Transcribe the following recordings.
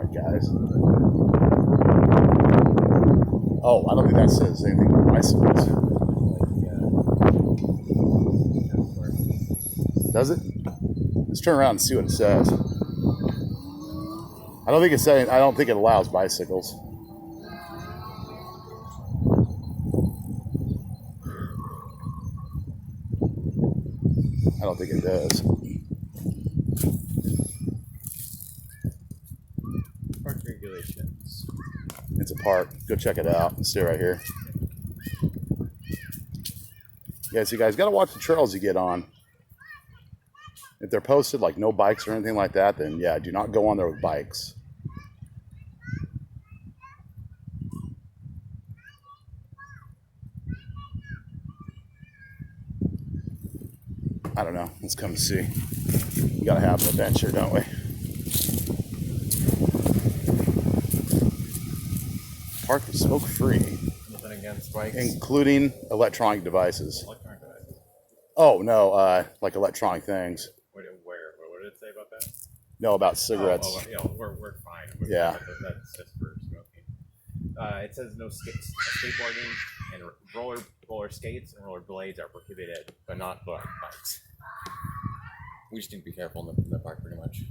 right, guys. Oh, I don't think that says anything about bicycles. Does it? Let's turn around and see what it says. I don't think it's saying. I don't think it allows bicycles. I don't think it does. Park regulations. It's a park. Go check it out. Stay right here. Yeah, so you guys got to watch the trails you get on. If they're posted like no bikes or anything like that, then yeah, do not go on there with bikes. I don't know. Let's come see. We got to have an adventure, don't we? Park is smoke free. Nothing against bikes. Including electronic devices. Electronic devices. Oh, no, like electronic things. What did it say about that? No, about cigarettes. Yeah, we're fine. Yeah. That's just for smoking. It says no skateboarding and roller skates and roller blades are prohibited, but not bikes. We just need to be careful in the park, pretty much.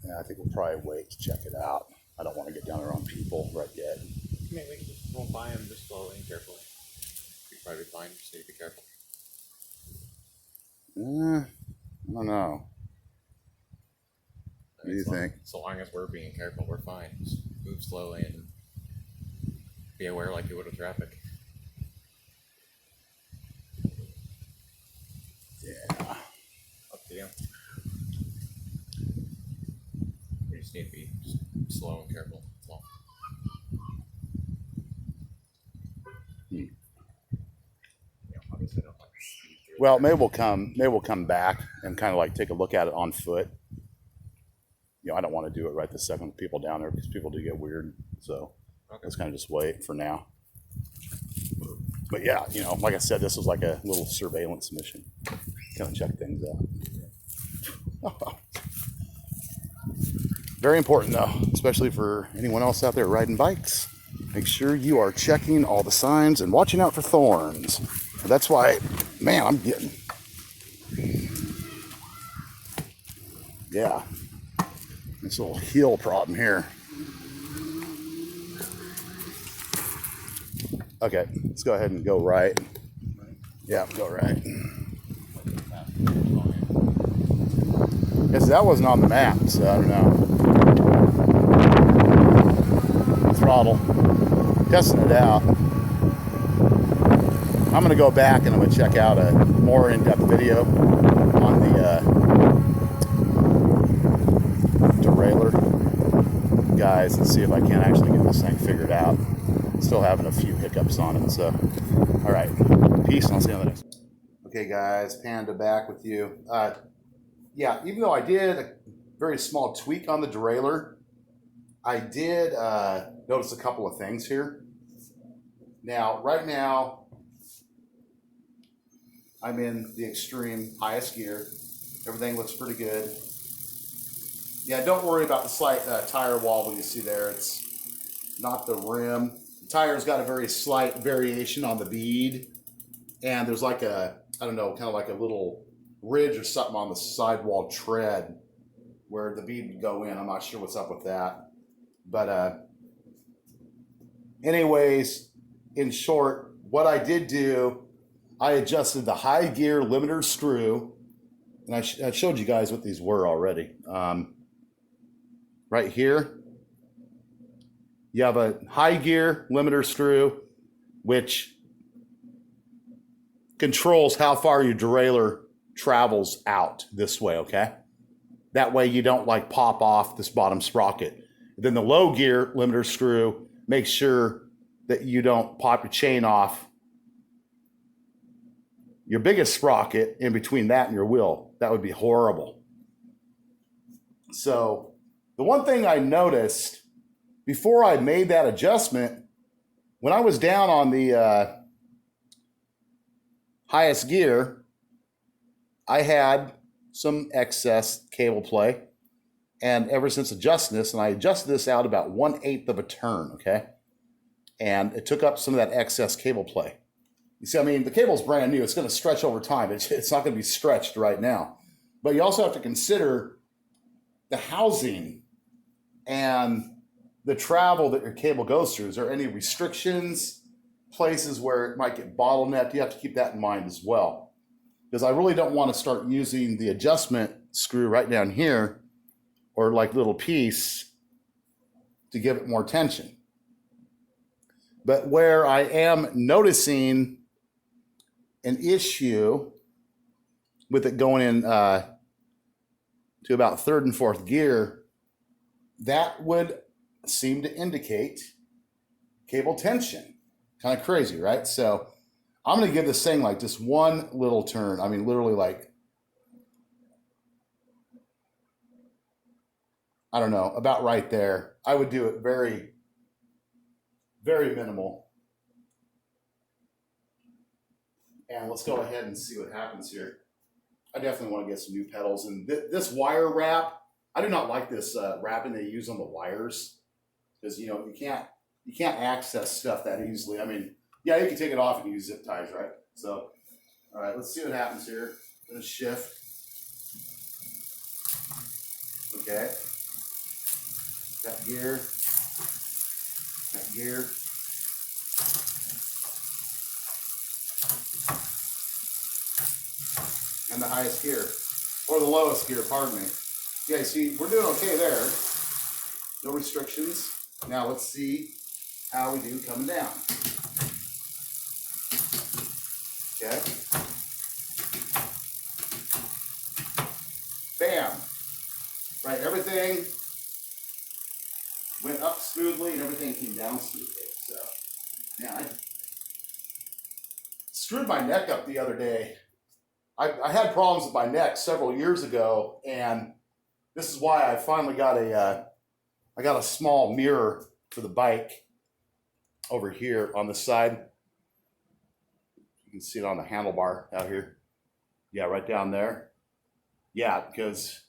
Yeah, I think we'll probably wait to check it out. I don't want to get down there on people right yet. I mean, we just won't buy them just slowly and carefully. We'll probably be fine. Just need to be careful. I don't know. What do you think? So long as we're being careful, we're fine. Just move slowly and be aware like you would of traffic. Yeah. Up to you. We just need to be just slow and careful. That's all. Obviously don't like to speed through. Well, maybe we'll come back and kind of like take a look at it on foot. You know, I don't want to do it right this second with people down there because people do get weird. So let's kind of just wait for now. But yeah, you know, like I said, this was like a little surveillance mission. Kind of check things out. Very important though, especially for anyone else out there riding bikes. Make sure you are checking all the signs and watching out for thorns. That's why, man, I'm getting, yeah, this little heel problem here. Okay, let's go ahead and go right. Yeah, go right. Yes, that wasn't on the map, so I don't know. Throttle, testing it out. I'm going to go back and I'm going to check out a more in-depth video on the derailleur, guys, and see if I can actually get this thing figured out. Still having a few hiccups on it, so all right, peace, and I'll see you on the next one. Okay, guys, Panda back with you. Yeah, even though I did a very small tweak on the derailleur, I did notice a couple of things here. Now, right now, I'm in the extreme highest gear. Everything looks pretty good. Yeah, don't worry about the slight tire wobble you see there. It's not the rim. The tire's got a very slight variation on the bead. And there's like a, I don't know, kind of like a little ridge or something on the sidewall tread where the bead would go in. I'm not sure what's up with that. But anyways, in short, what I did do, I adjusted the high gear limiter screw, and I showed you guys what these were already. Right here, you have a high gear limiter screw, which controls how far your derailleur travels out this way, okay? That way you don't like pop off this bottom sprocket. Then the low gear limiter screw makes sure that you don't pop your chain off your biggest sprocket in between that and your wheel. That would be horrible. So the one thing I noticed before I made that adjustment, when I was down on the highest gear, I had some excess cable play. And ever since adjusting this, and I adjusted this out about 1/8 of a turn, okay? And it took up some of that excess cable play. You see, I mean, the cable's brand new. It's going to stretch over time. It's not going to be stretched right now. But you also have to consider the housing and the travel that your cable goes through. Is there any restrictions, places where it might get bottlenecked? You have to keep that in mind as well. Because I really don't want to start using the adjustment screw right down here or like little piece to give it more tension. But where I am noticing an issue with it going in to about 3rd and 4th gear, that would seem to indicate cable tension. Kind of crazy, right? So I'm going to give this thing like just one little turn. I mean, literally like, I don't know, about right there. I would do it very, very minimal. And let's go ahead and see what happens here. I definitely want to get some new pedals. And this wire wrap, I do not like this wrapping they use on the wires, because you can't access stuff that easily. I mean, yeah, you can take it off and use zip ties, right? So, all right, let's see what happens here. I'm gonna shift. Okay. Got gear. Got gear. And the highest gear, or the lowest gear, pardon me. Yeah, see, we're doing okay there. No restrictions. Now let's see how we do coming down. Okay. Bam. Right, everything went up smoothly and everything came down smoothly. So, yeah, I screwed my neck up the other day. I had problems with my neck several years ago, and this is why I finally got a small mirror for the bike over here on the side. You can see it on the handlebar out here. Yeah, right down there. Yeah, because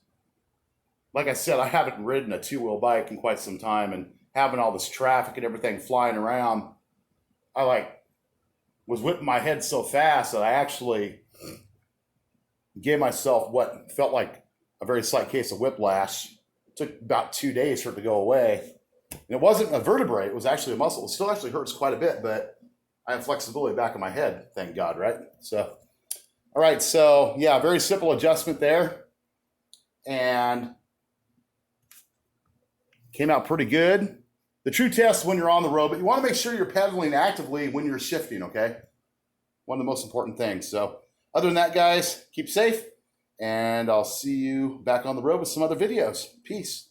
like I said, I haven't ridden a two-wheel bike in quite some time, and having all this traffic and everything flying around, I was whipping my head so fast that I actually gave myself what felt like a very slight case of whiplash. It took about 2 days for it to go away. And it wasn't a vertebrae, it was actually a muscle. It still actually hurts quite a bit, but I have flexibility back of my head, thank God, right? So, all right, so yeah, very simple adjustment there. And came out pretty good. The true test when you're on the road, but you want to make sure you're pedaling actively when you're shifting, okay? One of the most important things. So, other than that, guys, keep safe, and I'll see you back on the road with some other videos. Peace.